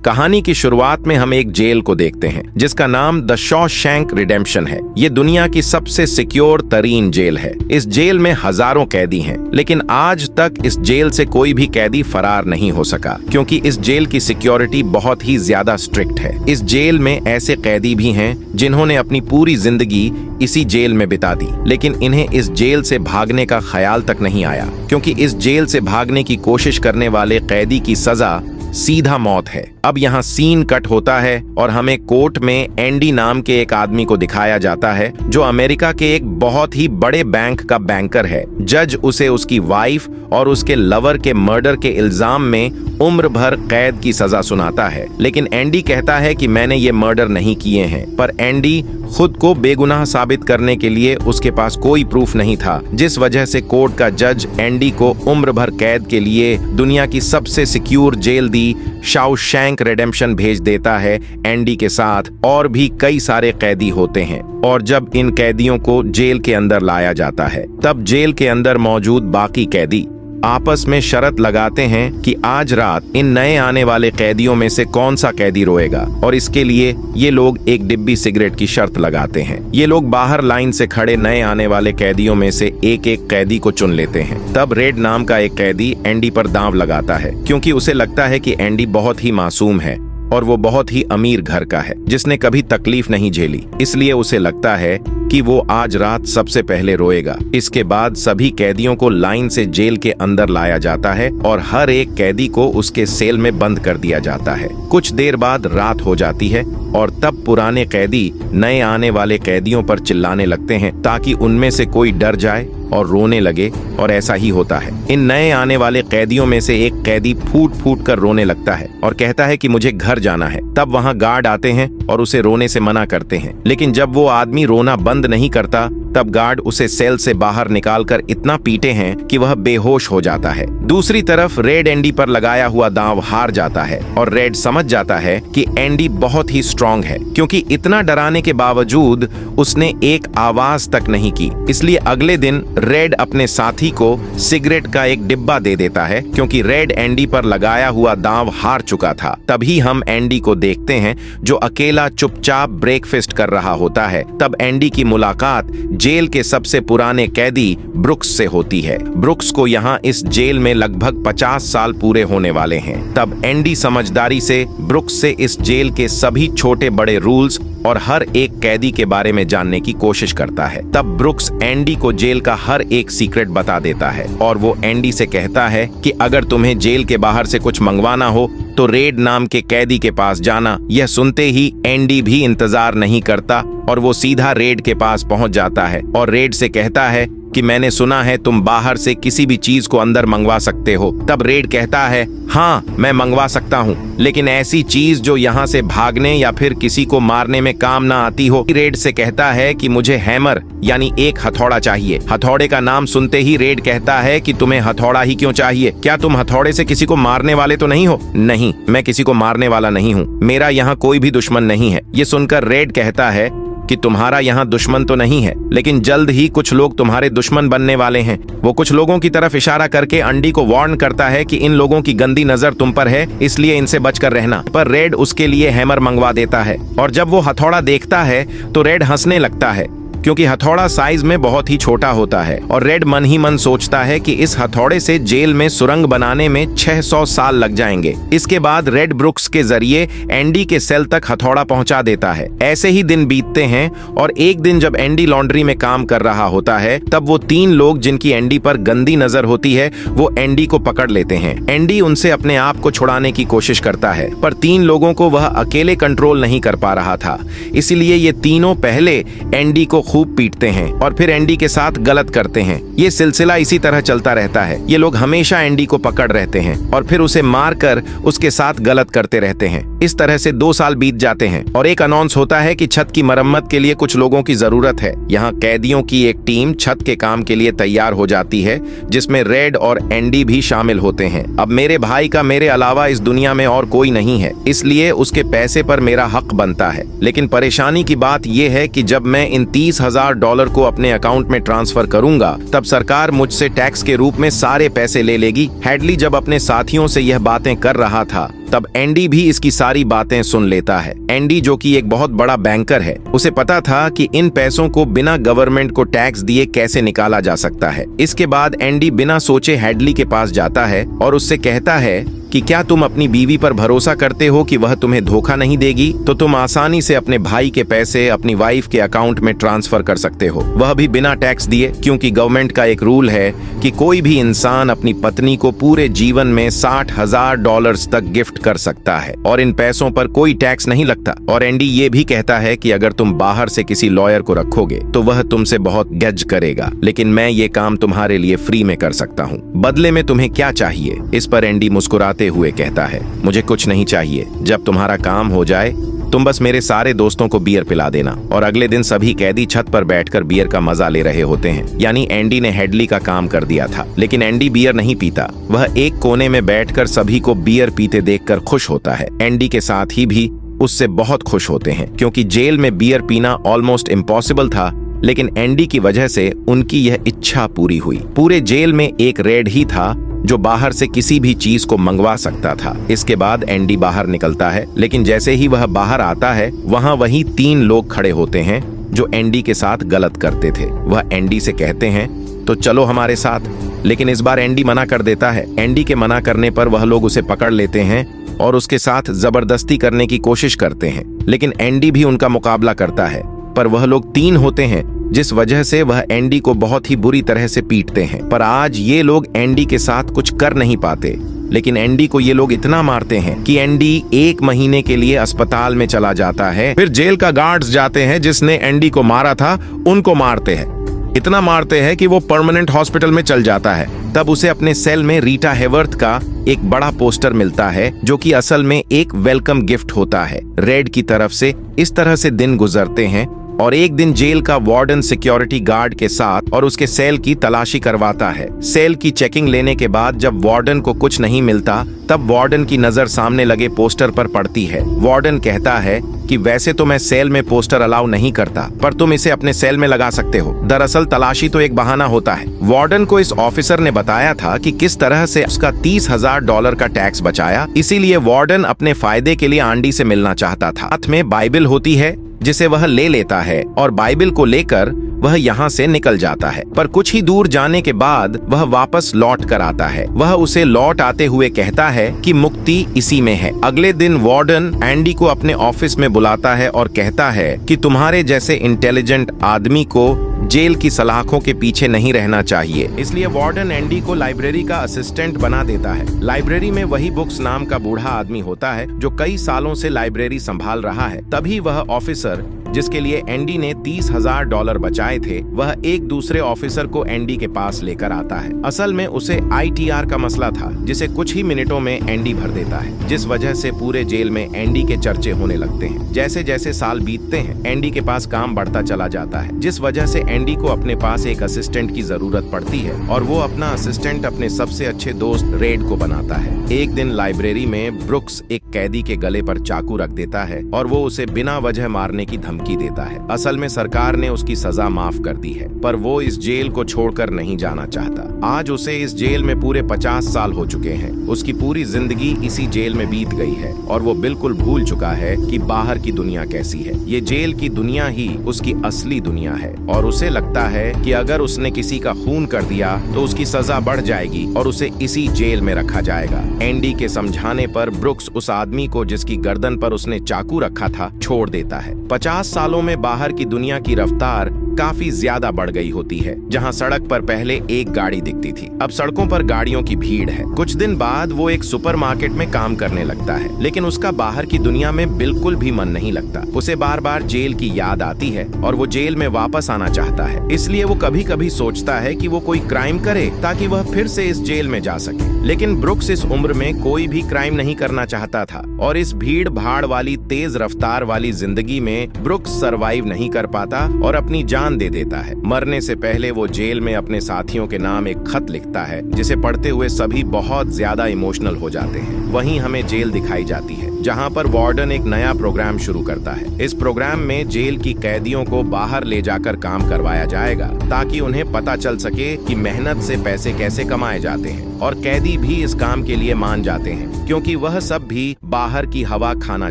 कहानी की शुरुआत में हम एक जेल को देखते हैं जिसका नाम द शॉशैंक रिडेम्पशन है। ये दुनिया की सबसे सिक्योर तरीन जेल है। इस जेल में हजारों कैदी हैं, लेकिन आज तक इस जेल से कोई भी कैदी फरार नहीं हो सका, क्योंकि इस जेल की सिक्योरिटी बहुत ही ज्यादा स्ट्रिक्ट है। इस जेल में ऐसे कैदी भी हैं जिन्होंने अपनी पूरी जिंदगी इसी जेल में बिता दी, लेकिन इन्हें इस जेल से भागने का ख्याल तक नहीं आया, क्योंकि इस जेल से भागने की कोशिश करने वाले कैदी की सजा सीधा मौत है। अब यहाँ सीन कट होता है और हमें कोर्ट में एंडी नाम के एक आदमी को दिखाया जाता है जो अमेरिका के एक बहुत ही बड़े बैंक का बैंकर है। जज उसे उसकी वाइफ और उसके लवर के मर्डर के इल्जाम में उम्र भर कैद की सजा सुनाता है, लेकिन एंडी कहता है कि मैंने ये मर्डर नहीं किए हैं। पर एंडी खुद को बेगुनाह साबित करने के लिए उसके पास कोई प्रूफ नहीं था, जिस वजह से कोर्ट का जज एंडी को उम्र भर कैद के लिए दुनिया की सबसे सिक्योर जेल दी शॉशैंक रिडेम्पशन भेज देता है। एंडी के साथ और भी कई सारे कैदी होते हैं, और जब इन कैदियों को जेल के अंदर लाया जाता है तब जेल के अंदर मौजूद बाकी कैदी आपस में शर्त लगाते हैं कि आज रात इन नए आने वाले कैदियों में से कौन सा कैदी रोएगा, और इसके लिए ये लोग एक डिब्बी सिगरेट की शर्त लगाते हैं। ये लोग बाहर लाइन से खड़े नए आने वाले कैदियों में से एक एक कैदी को चुन लेते हैं। तब रेड नाम का एक कैदी एंडी पर दांव लगाता है, क्योंकि उसे लगता है कि एंडी बहुत ही मासूम है और वो बहुत ही अमीर घर का है जिसने कभी तकलीफ नहीं झेली, इसलिए उसे लगता है कि वो आज रात सबसे पहले रोएगा। इसके बाद सभी कैदियों को लाइन से जेल के अंदर लाया जाता है और हर एक कैदी को उसके सेल में बंद कर दिया जाता है। कुछ देर बाद रात हो जाती है और तब पुराने कैदी नए आने वाले कैदियों पर चिल्लाने लगते हैं ताकि उनमें से कोई डर जाए और रोने लगे, और ऐसा ही होता है। इन नए आने वाले कैदियों में से एक कैदी फूट फूट कर रोने लगता है और कहता है कि मुझे घर जाना है। तब वहां गार्ड आते हैं और उसे रोने से मना करते हैं, लेकिन जब वो आदमी रोना बंद नहीं करता तब गार्ड उसे सेल से बाहर निकालकर इतना पीटे हैं कि वह बेहोश हो जाता है। दूसरी तरफ रेड एंडी पर लगाया हुआ दांव हार जाता है और रेड समझ जाता है कि एंडी बहुत ही स्ट्रांग है, क्योंकि इतना डराने के बावजूद उसने एक आवाज तक नहीं की। इसलिए अगले दिन रेड अपने साथी को सिगरेट का एक डिब्बा दे देता है, क्योंकि रेड एंडी पर लगाया हुआ दांव हार चुका था। तभी हम एंडी को देखते हैं जो अकेला चुपचाप ब्रेकफास्ट कर रहा होता है। तब एंडी की मुलाकात जेल के सबसे पुराने कैदी ब्रुक्स से होती है। ब्रुक्स को यहाँ इस जेल में लगभग 50 साल पूरे होने वाले हैं। तब एंडी समझदारी से ब्रुक्स से इस जेल के सभी छोटे बड़े रूल्स और हर एक कैदी के बारे में जानने की कोशिश करता है। तब ब्रुक्स एंडी को जेल का हर एक सीक्रेट बता देता है, और वो एंडी से कहता है कि अगर तुम्हें जेल के बाहर से कुछ मंगवाना हो तो रेड नाम के कैदी के पास जाना। यह सुनते ही एंडी भी इंतजार नहीं करता और वो सीधा रेड के पास पहुंच जाता है और रेड से कहता है कि मैंने सुना है तुम बाहर से किसी भी चीज को अंदर मंगवा सकते हो। तब रेड कहता है हाँ मैं मंगवा सकता हूँ, लेकिन ऐसी चीज जो यहाँ से भागने या फिर किसी को मारने में काम ना आती हो। रेड से कहता है कि मुझे हैमर यानी एक हथौड़ा चाहिए। हथौड़े का नाम सुनते ही रेड कहता है कि तुम्हें हथौड़ा ही क्यों चाहिए? क्या तुम हथौड़े से किसी को मारने वाले तो नहीं हो? नहीं, मैं किसी को मारने वाला नहीं हूँ, मेरा यहाँ कोई भी दुश्मन नहीं है। ये सुनकर रेड कहता है कि तुम्हारा यहाँ दुश्मन तो नहीं है, लेकिन जल्द ही कुछ लोग तुम्हारे दुश्मन बनने वाले हैं। वो कुछ लोगों की तरफ इशारा करके एंडी को वार्न करता है कि इन लोगों की गंदी नजर तुम पर है, इसलिए इनसे बचकर रहना। पर रेड उसके लिए हैमर मंगवा देता है, और जब वो हथौड़ा देखता है तो रेड हंसने लगता है, क्योंकि हथौड़ा साइज में बहुत ही छोटा होता है। और रेड मन ही मन सोचता है कि इस हथौड़े से जेल में सुरंग बनाने में 600 साल लग जाएंगे। इसके बाद रेड ब्रुक्स के जरिए एंडी के सेल तक हथौड़ा पहुंचा देता है। ऐसे ही दिन बीतते हैं, और एक दिन जब एंडी लॉन्ड्री में काम कर रहा होता है तब वो 3 लोग जिनकी एंडी पर गंदी नजर होती है वो एंडी को पकड़ लेते हैं। एंडी उनसे अपने आप को छुड़ाने की कोशिश करता है, पर 3 लोगों को वह अकेले कंट्रोल नहीं कर पा रहा था, इसीलिए ये तीनों पहले एंडी को खूब पीटते हैं और फिर एंडी के साथ गलत करते हैं। ये सिलसिला इसी तरह चलता रहता है। ये लोग हमेशा एंडी को पकड़ रहते हैं और फिर उसे मारकर उसके साथ गलत करते रहते हैं। इस तरह से 2 साल बीत जाते हैं और एक अनाउंस होता है कि छत की मरम्मत के लिए कुछ लोगों की जरूरत है। यहाँ कैदियों की एक टीम छत के काम के लिए तैयार हो जाती है, जिसमें रेड और एंडी भी शामिल होते हैं। अब मेरे भाई का मेरे अलावा इस दुनिया में और कोई नहीं है, इसलिए उसके पैसे पर मेरा हक बनता है। लेकिन परेशानी की बात यह है कि जब मैं इन $30,000 को अपने अकाउंट में ट्रांसफर करूंगा तब सरकार मुझसे टैक्स के रूप में सारे पैसे ले लेगी। हेडली जब अपने साथियों से यह बातें कर रहा था तब एंडी भी इसकी सारी बातें सुन लेता है। एंडी जो कि एक बहुत बड़ा बैंकर है, उसे पता था कि इन पैसों को बिना गवर्नमेंट को टैक्स दिए कैसे निकाला जा सकता है। इसके बाद एंडी बिना सोचे हेडली के पास जाता है और उससे कहता है कि क्या तुम अपनी बीवी पर भरोसा करते हो कि वह तुम्हें धोखा नहीं देगी? तो तुम आसानी से अपने भाई के पैसे अपनी वाइफ के अकाउंट में ट्रांसफर कर सकते हो, वह भी बिना टैक्स दिए, क्योंकि गवर्नमेंट का एक रूल है कि कोई भी इंसान अपनी पत्नी को पूरे जीवन में $60,000 तक गिफ्ट कर सकता है और इन पैसों पर कोई टैक्स नहीं लगता। और एंडी ये भी कहता है कि अगर तुम बाहर से किसी लॉयर को रखोगे तो वह तुमसे बहुत गज करेगा, लेकिन मैं ये काम तुम्हारे लिए फ्री में कर सकता हूँ। बदले में तुम्हें क्या चाहिए? इस पर एंडी मुस्कुराते हुए कहता है, मुझे कुछ नहीं चाहिए। जब तुम्हारा काम हो जाए तुम बस मेरे सारे दोस्तों को बियर पिला देना। और अगले दिन सभी कैदी छत पर बैठकर बियर का मजा ले रहे होते हैं। यानी एंडी ने हेडली का काम कर दिया था, लेकिन एंडी बियर नहीं पीता। वह एक कोने में बैठकर सभी को बियर पीते देखकर खुश होता है। एंडी के साथ ही भी उससे बहुत खुश होते हैं, क्योंकि जेल में बियर पीना ऑलमोस्ट इम्पॉसिबल था, लेकिन एंडी की वजह से उनकी यह इच्छा पूरी हुई। पूरे जेल में एक रेड ही था जो बाहर से किसी भी चीज को मंगवा सकता था। इसके बाद एंडी बाहर निकलता है, लेकिन जैसे ही वह बाहर आता है वहां वही 3 लोग खड़े होते हैं जो एंडी के साथ गलत करते थे। वह एंडी से कहते हैं, तो चलो हमारे साथ, लेकिन इस बार एंडी मना कर देता है। एंडी के मना करने पर वह लोग उसे पकड़ लेते हैं और उसके साथ जबरदस्ती करने की कोशिश करते हैं, लेकिन एंडी भी उनका मुकाबला करता है। पर वह लोग 3 होते हैं, जिस वजह से वह एंडी को बहुत ही बुरी तरह से पीटते हैं। पर आज ये लोग एंडी के साथ कुछ कर नहीं पाते, लेकिन एंडी को ये लोग इतना मारते हैं कि एंडी 1 महीने के लिए अस्पताल में चला जाता है। फिर जेल का गार्ड्स जाते हैं जिसने एंडी को मारा था, उनको मारते हैं। इतना मारते हैं कि वो परमानेंट हॉस्पिटल में चल जाता है। तब उसे अपने सेल में रीटा हेवर्थ का एक बड़ा पोस्टर मिलता है, जो कि असल में एक वेलकम गिफ्ट होता है रेड की तरफ से। इस तरह से दिन गुजरते हैं और एक दिन जेल का वार्डन सिक्योरिटी गार्ड के साथ और उसके सेल की तलाशी करवाता है। सेल की चेकिंग लेने के बाद जब वार्डन को कुछ नहीं मिलता, तब वार्डन की नजर सामने लगे पोस्टर पर पड़ती है। वार्डन कहता है कि वैसे तो मैं सेल में पोस्टर अलाउ नहीं करता, पर तुम इसे अपने सेल में लगा सकते हो। दरअसल तलाशी तो एक बहाना होता है। वार्डन को इस ऑफिसर ने बताया था कि किस तरह से उसका $30,000 का टैक्स बचाया, इसीलिए वार्डन अपने फायदे के लिए आंडी से मिलना चाहता था। हाथ में बाइबिल होती है जिसे वह ले लेता है और बाइबिल को लेकर वह यहाँ से निकल जाता है। पर कुछ ही दूर जाने के बाद वह वापस लौट कर आता है। वह उसे लौट आते हुए कहता है कि मुक्ति इसी में है। अगले दिन वार्डन एंडी को अपने ऑफिस में बुलाता है और कहता है कि तुम्हारे जैसे इंटेलिजेंट आदमी को जेल की सलाखों के पीछे नहीं रहना चाहिए। इसलिए वार्डन एंडी को लाइब्रेरी का असिस्टेंट बना देता है। लाइब्रेरी में वही बुक्स नाम का बूढ़ा आदमी होता है जो कई सालों से लाइब्रेरी संभाल रहा है। तभी वह ऑफिसर जिसके लिए एंडी ने $30,000 बचाए थे, वह एक दूसरे ऑफिसर को एंडी के पास लेकर आता है। असल में उसे ITR का मसला था, जिसे कुछ ही मिनटों में एंडी भर देता है, जिस वजह से पूरे जेल में एंडी के चर्चे होने लगते हैं। जैसे जैसे साल बीतते हैं, एंडी के पास काम बढ़ता चला जाता है, जिस वजह से एंडी को अपने पास एक असिस्टेंट की जरूरत पड़ती है और वो अपना असिस्टेंट अपने सबसे अच्छे दोस्त रेड को बनाता है। एक दिन लाइब्रेरी में ब्रुक्स एक कैदी के गले पर चाकू रख देता है और वो उसे बिना वजह मारने की धमकी देता है। असल में सरकार ने उसकी सजा माफ कर दी है, पर वो इस जेल को छोड़कर नहीं जाना चाहता। आज उसे इस जेल में पूरे 50 साल हो चुके हैं। उसकी पूरी जिंदगी इसी जेल में बीत गई है और वो बिल्कुल भूल चुका है कि बाहर की दुनिया कैसी है। ये जेल की दुनिया ही उसकी असली दुनिया है और उसे लगता है कि अगर उसने किसी का खून कर दिया तो उसकी सजा बढ़ जाएगी और उसे इसी जेल में रखा जाएगा। एंडी के समझाने पर ब्रुक्स उस आदमी को जिसकी गर्दन पर उसने चाकू रखा था छोड़ देता है। 50 सालों में बाहर की दुनिया की रफ्तार काफी ज्यादा बढ़ गई होती है। जहां सड़क पर पहले एक गाड़ी दिखती थी, अब सड़कों पर गाड़ियों की भीड़ है। कुछ दिन बाद वो एक सुपरमार्केट में काम करने लगता है, लेकिन उसका बाहर की दुनिया में बिल्कुल भी मन नहीं लगता। उसे बार बार जेल की याद आती है और वो जेल में वापस आना चाहता है। इसलिए वो कभी कभी सोचता है कि वो कोई क्राइम करे ताकि वह फिर से इस जेल में जा सके। लेकिन ब्रुक्स इस उम्र में कोई भी क्राइम नहीं करना चाहता था और इस भीड़ भाड़ वाली तेज रफ्तार वाली जिंदगी में ब्रुक्स सरवाइव नहीं कर पाता और अपनी जान दे देता है। मरने से पहले वो जेल में अपने साथियों के नाम एक खत लिखता है, जिसे पढ़ते हुए सभी बहुत ज्यादा इमोशनल हो जाते हैं। वहीं हमें जेल दिखाई जाती है जहां पर वार्डन एक नया प्रोग्राम शुरू करता है। इस प्रोग्राम में जेल की कैदियों को बाहर ले जाकर काम करवाया जाएगा ताकि उन्हें पता चल सके कि मेहनत से पैसे कैसे कमाए जाते हैं, और कैदी भी इस काम के लिए मान जाते हैं क्योंकि वह सब भी बाहर की हवा खाना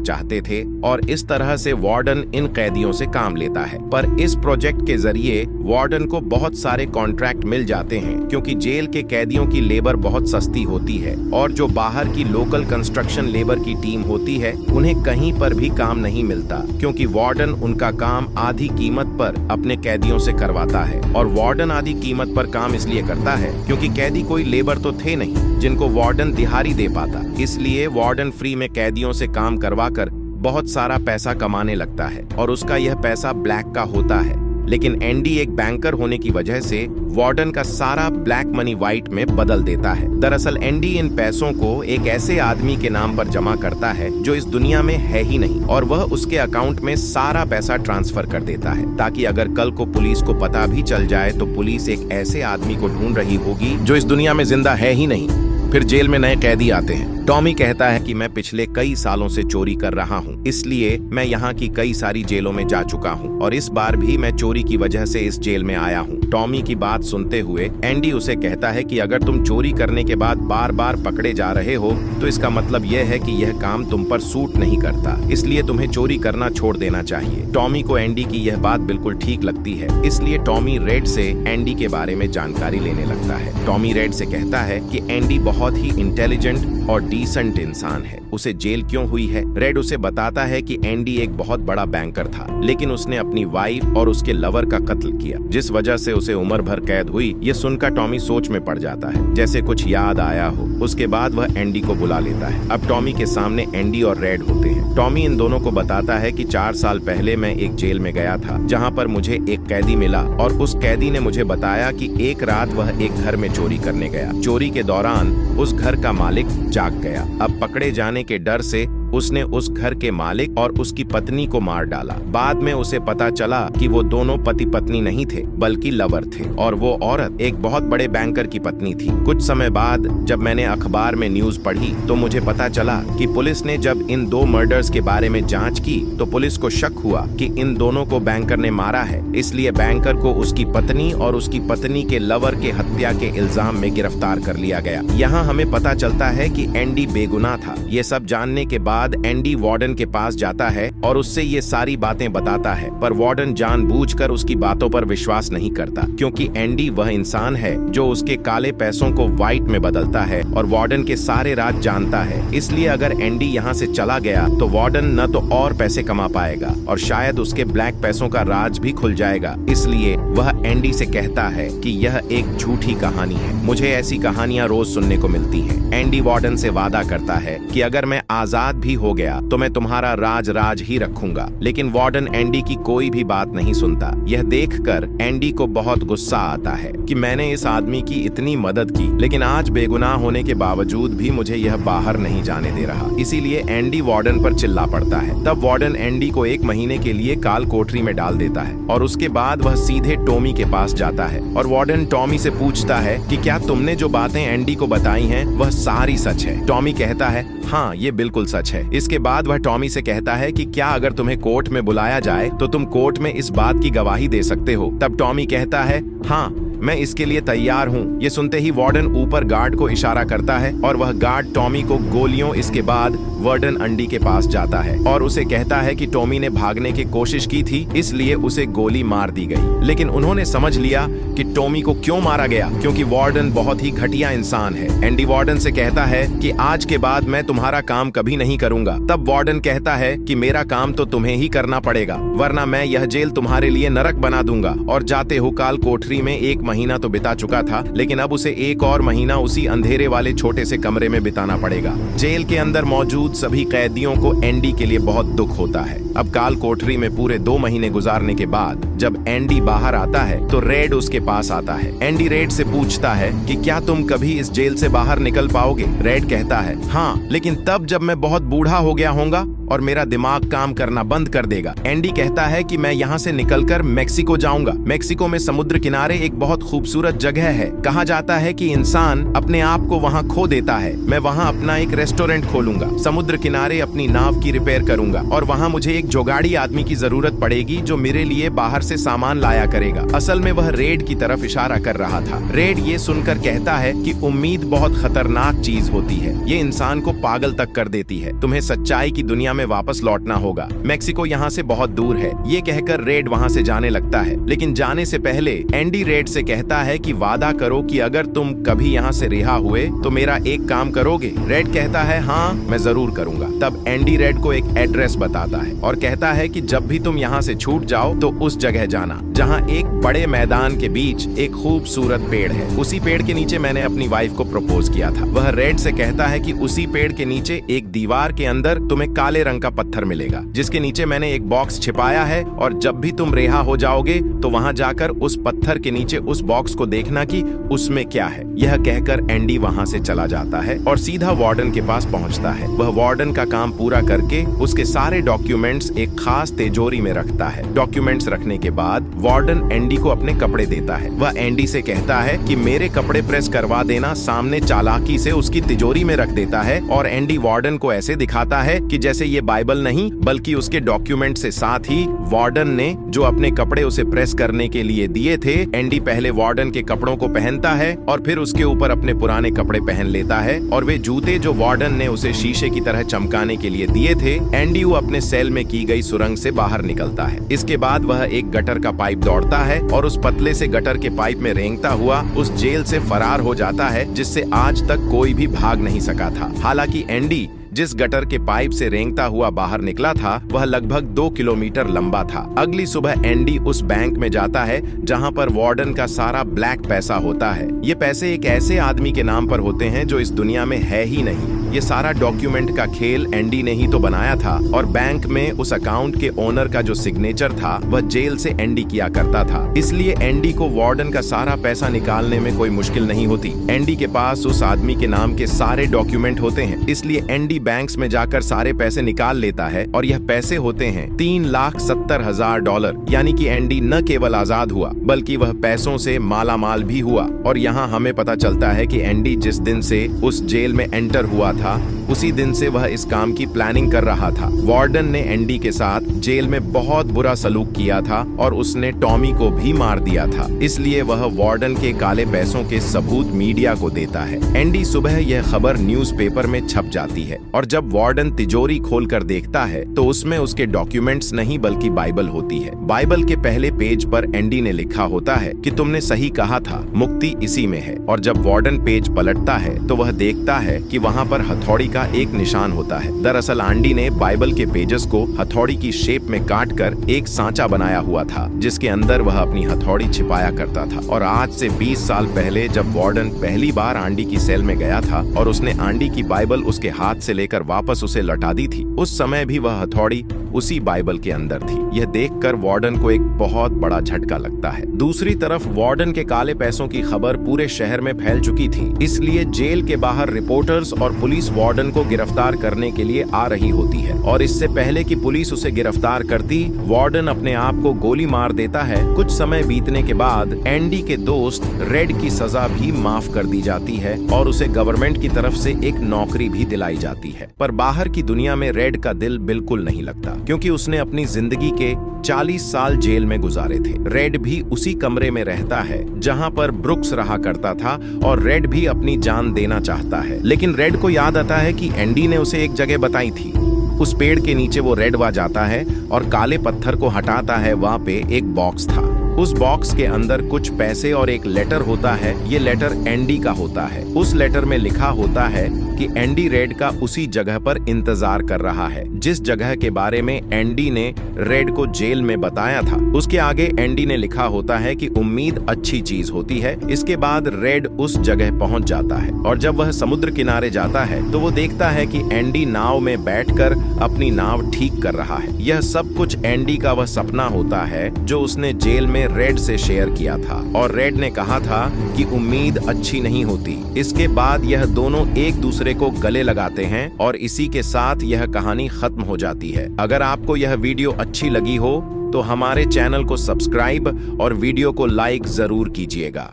चाहते थे, और इस तरह से वार्डन इन कैदियों से काम लेता है। पर इस प्रोजेक्ट के जरिए वार्डन को बहुत सारे कॉन्ट्रैक्ट मिल जाते हैं क्योंकि जेल के कैदियों की लेबर बहुत सस्ती होती है, और जो बाहर की लोकल कंस्ट्रक्शन लेबर की टीम होती है उन्हें कहीं पर भी काम नहीं मिलता क्योंकि वार्डन उनका काम आधी कीमत पर अपने कैदियों से करवाता है। और वार्डन आधी कीमत पर काम इसलिए करता है क्योंकि कैदी कोई लेबर तो थे नहीं जिनको वार्डन दिहाड़ी दे पाता, इसलिए वार्डन फ्री में कैदियों से काम करवाकर बहुत सारा पैसा कमाने लगता है और उसका यह पैसा ब्लैक का होता है। लेकिन एंडी एक बैंकर होने की वजह से वार्डन का सारा ब्लैक मनी व्हाइट में बदल देता है। दरअसल एंडी इन पैसों को एक ऐसे आदमी के नाम पर जमा करता है जो इस दुनिया में है ही नहीं, और वह उसके अकाउंट में सारा पैसा ट्रांसफर कर देता है ताकि अगर कल को पुलिस को पता भी चल जाए तो पुलिस एक ऐसे आदमी को ढूंढ रही होगी जो इस दुनिया में जिंदा है ही नहीं। फिर जेल में नए कैदी आते हैं। टॉमी कहता है कि मैं पिछले कई सालों से चोरी कर रहा हूँ, इसलिए मैं यहाँ की कई सारी जेलों में जा चुका हूँ और इस बार भी मैं चोरी की वजह से इस जेल में आया हूँ। टॉमी की बात सुनते हुए एंडी उसे कहता है कि अगर तुम चोरी करने के बाद बार बार पकड़े जा रहे हो तो इसका मतलब यह है कि यह काम तुम पर सूट नहीं करता, इसलिए तुम्हें चोरी करना छोड़ देना चाहिए। टॉमी को एंडी की यह बात बिल्कुल ठीक लगती है, इसलिए टॉमी रेड से एंडी के बारे में जानकारी लेने लगता है। टॉमी रेड से कहता है कि एंडी बहुत ही इंटेलिजेंट और डिसेंट इंसान है, उसे जेल क्यों हुई है। रेड उसे बताता है कि एंडी एक बहुत बड़ा बैंकर था, लेकिन उसने अपनी वाइफ और उसके लवर का कत्ल किया, जिस वजह से उसे उम्र भर कैद हुई। ये सुनकर टॉमी सोच में पड़ जाता है, जैसे कुछ याद आया हो। उसके बाद वह एंडी को बुला लेता है। अब टॉमी के सामने एंडी और रेड होते हैं। टॉमी इन दोनों को बताता है कि 4 साल पहले मैं एक जेल में गया था जहाँ पर मुझे एक कैदी मिला, और उस कैदी ने मुझे बताया कि एक रात वह एक घर में चोरी करने गया। चोरी के दौरान उस घर का मालिक जाग गया। अब पकड़े जाने के डर से उसने उस घर के मालिक और उसकी पत्नी को मार डाला। बाद में उसे पता चला कि वो दोनों पति पत्नी नहीं थे बल्कि लवर थे, और वो औरत एक बहुत बड़े बैंकर की पत्नी थी। कुछ समय बाद जब मैंने अखबार में न्यूज पढ़ी तो मुझे पता चला कि पुलिस ने जब इन 2 मर्डर्स के बारे में जांच की तो पुलिस को शक हुआ कि इन दोनों को बैंकर ने मारा है, इसलिए बैंकर को उसकी पत्नी और उसकी पत्नी के लवर के हत्या के इल्जाम में गिरफ्तार कर लिया गया। यहाँ हमें पता चलता है कि एंडी बेगुनाह था। ये सब जानने के बाद एंडी वार्डन के पास जाता है और उससे ये सारी बातें बताता है, पर वार्डन जानबूझकर उसकी बातों पर विश्वास नहीं करता क्योंकि एंडी वह इंसान है जो उसके काले पैसों को व्हाइट में बदलता है और वार्डन के सारे राज जानता है। इसलिए अगर एंडी यहाँ से चला गया तो वार्डन न तो और पैसे कमा पाएगा और शायद उसके ब्लैक पैसों का राज भी खुल जाएगा। इसलिए वह एंडी से कहता है कि यह एक झूठी कहानी है, मुझे ऐसी कहानियां रोज सुनने को मिलती हैं। एंडी वार्डन से वादा करता है कि अगर मैं आजाद भी हो गया तो मैं तुम्हारा राज ही रखूंगा, लेकिन वार्डन एंडी की कोई भी बात नहीं सुनता। यह देखकर एंडी को बहुत गुस्सा आता है कि मैंने इस आदमी की इतनी मदद की, लेकिन आज बेगुनाह होने के बावजूद भी मुझे यह बाहर नहीं जाने दे रहा। इसीलिए एंडी वार्डन पर चिल्ला पड़ता है। तब वार्डन एंडी को 1 महीने के लिए काल कोठरी में डाल देता है और उसके बाद वह सीधे टॉमी के पास जाता है और वार्डन टॉमी से पूछता है कि क्या तुमने जो बातें एंडी को बताई हैं वह सारी सच है। टॉमी कहता है हाँ, ये बिल्कुल सच है। इसके बाद वह टॉमी से कहता है कि क्या अगर तुम्हें कोर्ट में बुलाया जाए तो तुम कोर्ट में इस बात की गवाही दे सकते हो। तब टॉमी कहता है हाँ, मैं इसके लिए तैयार हूँ। ये सुनते ही वार्डन ऊपर गार्ड को इशारा करता है और वह गार्ड टॉमी को गोलियों इसके बाद वार्डन एंडी के पास जाता है और उसे कहता है कि टॉमी ने भागने की कोशिश की थी, इसलिए उसे गोली मार दी गई। लेकिन उन्होंने समझ लिया कि टॉमी को क्यों मारा गया, क्योंकि वार्डन बहुत ही घटिया इंसान है। एंडी वार्डन से कहता है कि आज के बाद मैं तुम्हारा काम कभी नहीं करूंगा। तब वार्डन कहता है कि मेरा काम तो तुम्हें ही करना पड़ेगा, वरना मैं यह जेल तुम्हारे लिए नरक बना दूंगा। और जाते हो काल कोठरी में 1 महीना तो बिता चुका था, लेकिन अब उसे 1 और महीना उसी अंधेरे वाले छोटे से कमरे में बिताना पड़ेगा। जेल के अंदर मौजूद सभी कैदियों को एंडी के लिए बहुत दुख होता है। अब काल कोठरी में पूरे 2 महीने गुजारने के बाद जब एंडी बाहर आता है तो रेड उसके पास आता है। एंडी रेड से पूछता है कि क्या तुम कभी इस जेल से बाहर निकल पाओगे। रेड कहता है हाँ, लेकिन तब जब मैं बहुत बूढ़ा हो गया होऊंगा। और मेरा दिमाग काम करना बंद कर देगा। एंडी कहता है कि मैं यहाँ से निकलकर मेक्सिको जाऊंगा। मेक्सिको में समुद्र किनारे एक बहुत खूबसूरत जगह है। कहा जाता है कि इंसान अपने आप को वहाँ खो देता है। मैं वहाँ अपना एक रेस्टोरेंट खोलूंगा, समुद्र किनारे अपनी नाव की रिपेयर करूंगा और वहाँ मुझे एक जोगाड़ी आदमी की जरूरत पड़ेगी जो मेरे लिए बाहर से सामान लाया करेगा। असल में वह रेड की तरफ इशारा कर रहा था। रेड ये सुनकर कहता है कि उम्मीद बहुत खतरनाक चीज होती है, ये इंसान को पागल तक कर देती है। तुम्हें सच्चाई की दुनिया में वापस लौटना होगा। मेक्सिको यहाँ से बहुत दूर है। ये कहकर रेड वहाँ से जाने लगता है, लेकिन जाने से पहले एंडी रेड से कहता है कि वादा करो कि अगर तुम कभी यहाँ से रिहा हुए तो मेरा एक काम करोगे। रेड कहता है हाँ मैं जरूर करूंगा। तब एंडी रेड को एक एड्रेस बताता है और कहता है कि जब भी तुम यहाँ से छूट जाओ तो उस जगह जाना जहाँ एक बड़े मैदान के बीच एक खूबसूरत पेड़ है। उसी पेड़ के नीचे मैंने अपनी वाइफ को प्रपोज किया था। वह रेड से कहता है कि उसी पेड़ के नीचे एक दीवार के अंदर तुम्हें काले रंग का पत्थर मिलेगा जिसके नीचे मैंने एक बॉक्स छिपाया है और जब भी तुम रिहा हो जाओगे तो वहाँ जाकर उस पत्थर के नीचे उस बॉक्स को देखना कि उसमें क्या है। यह कहकर एंडी वहाँ से चला जाता है और सीधा वार्डन के पास पहुँचता है। वह वार्डन का काम पूरा करके उसके सारे डॉक्यूमेंट्स एक खास तिजोरी में रखता है। डॉक्यूमेंट्स रखने के बाद वार्डन एंडी को अपने कपड़े देता है। वह एंडी से कहता है कि मेरे कपड़े प्रेस करवा देना। सामने चालाकी से उसकी तिजोरी में रख देता है और एंडी वार्डन को ऐसे दिखाता है कि जैसे ये बाइबल नहीं बल्कि उसके डॉक्यूमेंट से साथ ही वार्डन ने जो अपने कपड़े उसे प्रेस करने के लिए दिए थे। एंडी पहले वार्डन के कपड़ों को पहनता है और फिर उसके ऊपर अपने पुराने कपड़े पहन लेता है और वे जूते जो वार्डन ने उसे शीशे की तरह चमकाने के लिए दिए थे। एंडी वो अपने सेल में की गई सुरंग से बाहर निकलता है। इसके बाद वह एक गटर का पाइप दौड़ता है और उस पतले से गटर के पाइप में रेंगता हुआ उस जेल से फरार हो जाता है जिससे आज तक कोई भी भाग नहीं सका था। हालांकि एंडी जिस गटर के पाइप से रेंगता हुआ बाहर निकला था वह लगभग 2 किलोमीटर लंबा था। अगली सुबह एंडी उस बैंक में जाता है जहां पर वार्डन का सारा ब्लैक पैसा होता है। ये पैसे एक ऐसे आदमी के नाम पर होते हैं जो इस दुनिया में है ही नहीं। ये सारा डॉक्यूमेंट का खेल एंडी ने ही तो बनाया था और बैंक में उस अकाउंट के ओनर का जो सिग्नेचर था वह जेल से एंडी किया करता था। इसलिए एंडी को वार्डन का सारा पैसा निकालने में कोई मुश्किल नहीं होती। एंडी के पास उस आदमी के नाम के सारे डॉक्यूमेंट होते हैं, इसलिए एंडी बैंक्स में जाकर सारे पैसे निकाल लेता है और यह पैसे होते हैं $3,70,000। यानी कि एंडी न केवल आजाद हुआ बल्कि वह पैसों से माला माल भी हुआ। और यहाँ हमें पता चलता है कि एंडी जिस दिन से उस जेल में एंटर हुआ था उसी दिन से वह इस काम की प्लानिंग कर रहा था। वार्डन ने एंडी के साथ जेल में बहुत बुरा सलूक किया था और उसने टॉमी को भी मार दिया था। इसलिए वह वार्डन के काले पैसों के सबूत मीडिया को देता है। एंडी सुबह यह खबर न्यूज़पेपर में छप जाती है और जब वार्डन तिजोरी खोलकर देखता है तो उसमें उसके डॉक्यूमेंट्स नहीं बल्कि बाइबल होती है। बाइबल के पहले पेज पर एंडी ने लिखा होता है कि तुमने सही कहा था, मुक्ति इसी में है। और जब वार्डन पेज पलटता है तो वह देखता है कि वहाँ पर हथौड़ी का एक निशान होता है। दरअसल एंडी ने बाइबल के पेजेस को हथौड़ी की शेप में काटकर एक सांचा बनाया हुआ था जिसके अंदर वह अपनी हथौड़ी छिपाया करता था। और आज से 20 साल पहले जब वार्डन पहली बार एंडी की सेल में गया था और उसने एंडी की बाइबल उसके हाथ से लेकर वापस उसे लौटा दी थी, उस समय भी वह हथौड़ी उसी बाइबल के अंदर थी। यह देखकर वार्डन को एक बहुत बड़ा झटका लगता है। दूसरी तरफ वार्डन के काले पैसों की खबर पूरे शहर में फैल चुकी थी, इसलिए जेल के बाहर रिपोर्टर्स और पुलिस वार्डन को गिरफ्तार करने के लिए आ रही होती है। और इससे पहले कि पुलिस उसे गिरफ्तार करती, वार्डन अपने आप को गोली मार देता है। कुछ समय बीतने के बाद एंडी के दोस्त रेड की सजा भी माफ कर दी जाती है और उसे गवर्नमेंट की तरफ से एक नौकरी भी दिलाई जाती है। पर बाहर की दुनिया में रेड का दिल बिल्कुल नहीं लगता क्योंकि उसने अपनी जिंदगी के 40 साल जेल में गुजारे थे। रेड भी उसी कमरे में रहता है जहां पर ब्रुक्स रहा करता था और रेड भी अपनी जान देना चाहता है। लेकिन रेड को याद आता है कि एंडी ने उसे एक जगह बताई थी। उस पेड़ के नीचे वो रेड वहां जाता है और काले पत्थर को हटाता है। वहां पे एक बॉक्स था। उस बॉक्स के अंदर कुछ पैसे और एक लेटर होता है। ये लेटर एंडी का होता है। उस लेटर में लिखा होता है कि एंडी रेड का उसी जगह पर इंतजार कर रहा है जिस जगह के बारे में एंडी ने रेड को जेल में बताया था। उसके आगे एंडी ने लिखा होता है कि उम्मीद अच्छी चीज होती है। इसके बाद रेड उस जगह पहुंच जाता है और जब वह समुद्र किनारे जाता है तो वो देखता है कि एंडी नाव में बैठकर अपनी नाव ठीक कर रहा है। यह सब कुछ एंडी का वह सपना होता है जो उसने जेल में ने रेड से शेयर किया था और रेड ने कहा था कि उम्मीद अच्छी नहीं होती। इसके बाद यह दोनों एक दूसरे को गले लगाते हैं और इसी के साथ यह कहानी खत्म हो जाती है। अगर आपको यह वीडियो अच्छी लगी हो तो हमारे चैनल को सब्सक्राइब और वीडियो को लाइक जरूर कीजिएगा।